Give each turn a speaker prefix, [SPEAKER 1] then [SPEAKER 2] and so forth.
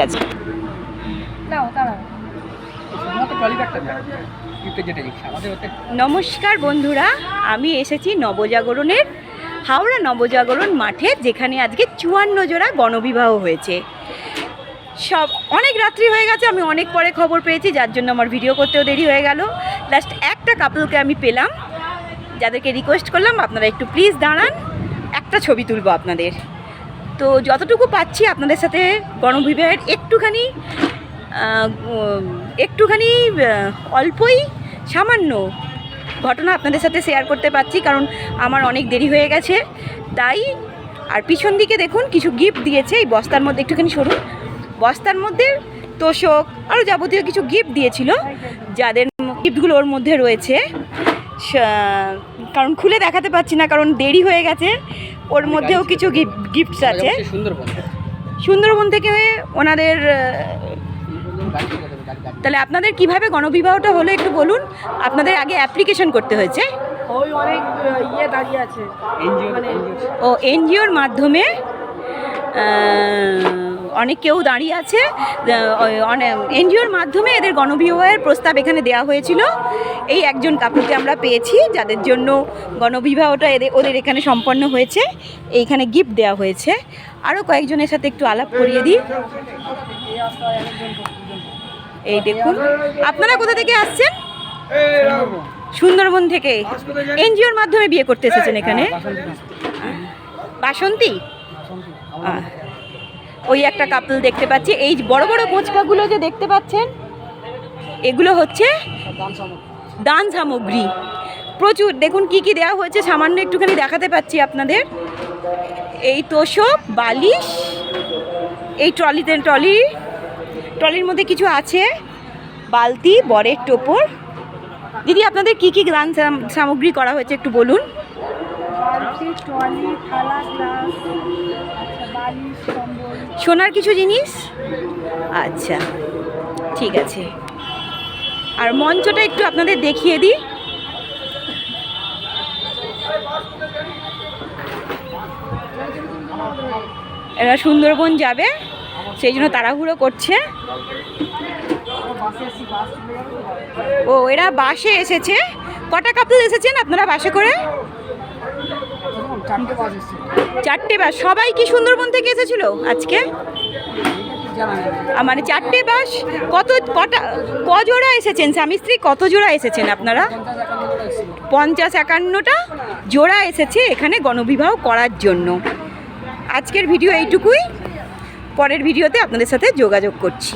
[SPEAKER 1] আছে। নমস্কার বন্ধুরা, আমি এসেছি নবজাগরণের হাওড়া নবজাগরণ মাঠে, যেখানে আজকে 54 জোড়া গণবিবাহ হয়েছে। সব অনেক রাত্রি হয়ে গেছে, আমি অনেক পরে খবর পেয়েছি, যার জন্য আমার ভিডিও করতেও দেরি হয়ে গেল। লাস্ট একটা কাপলকে আমি পেলাম, যাদেরকে রিকোয়েস্ট করলাম আপনারা একটু প্লিজ দাঁড়ান, একটা ছবি তুলবো আপনাদের। তো যতটুকু পাচ্ছি আপনাদের সাথে গণবিবাহের একটুখানি অল্পই সামান্য ঘটনা আপনাদের সাথে শেয়ার করতে পারছি, কারণ আমার অনেক দেরি হয়ে গেছে তাই। আর পিছন দিকে দেখুন কিছু গিফট দিয়েছে, এই বস্তার মধ্যে একটুখানি সরুন, বস্তার মধ্যে তোষক আরও যাবতীয় কিছু গিফট দিয়েছিল, যাদের গিফটগুলো ওর মধ্যে রয়েছে। কারণ খুলে দেখাতে পাচ্ছি না, কারণ দেরি হয়ে গেছে। ওর মধ্যেও কিছু গিফটস আছে সুন্দরবন থেকে ওনাদের। তাহলে আপনাদের কিভাবে গণবিবাহটা হলো একটু বলুন। আপনাদের আগে অ্যাপ্লিকেশন করতে হয়েছে, ও এনজিওর মাধ্যমে অনেক কেউ দাঁড়িয়ে আছে। এনজিওর মাধ্যমে এদের গণবিবাহের প্রস্তাব এখানে দেওয়া হয়েছিল। এই একজন কাপড়কে আমরা পেয়েছি, যাদের জন্য গণবিবাহটা ওদের এখানে সম্পন্ন হয়েছে। এইখানে গিফট দেওয়া হয়েছে। আরও কয়েকজনের সাথে একটু আলাপ করিয়ে দিই। এই দেখুন, আপনারা কোথা থেকে আসছেন? সুন্দরবন থেকে এনজিওর মাধ্যমে বিয়ে করতে এসেছেন এখানে। বাসন্তী, ওই একটা কাপল দেখতে পাচ্ছি। এই বড় বড় কোচকাগুলো যে দেখতে পাচ্ছেন, এগুলো হচ্ছে দান সামগ্রী। প্রচুর দেখুন কি কি দেওয়া হয়েছে, সামান্য একটুখানি দেখাতে পাচ্ছি আপনাদের। এই তোষক, বালিশ, এই ট্রলির মধ্যে কিছু আছে, বালতি, বরের টোপর। দিদি, আপনাদের কি কি দান সামগ্রী করা হয়েছে একটু বলুন। সোনার কিছু জিনিস, আচ্ছা ঠিক আছে। আর মঞ্চটা একটু আপনাদের দেখিয়ে দিই। এরা সুন্দরবন যাবে, সেই জন্য তাড়াহুড়ো করছে। ও, এরা বাসে এসেছে। কটা কাপল এসেছেন আপনারা বাসে করে? 4টে বাস। সবাই কি সুন্দরবন থেকে এসেছিল আজকে? মানে 4টে বাস। কজোড়া এসেছেন স্বামী স্ত্রী? কত জোড়া এসেছেন আপনারা? 50-51টা জোড়া এসেছে এখানে গণবিবাহ করার জন্য। আজকের ভিডিও এইটুকুই, পরের ভিডিওতে আপনাদের সাথে যোগাযোগ করছি।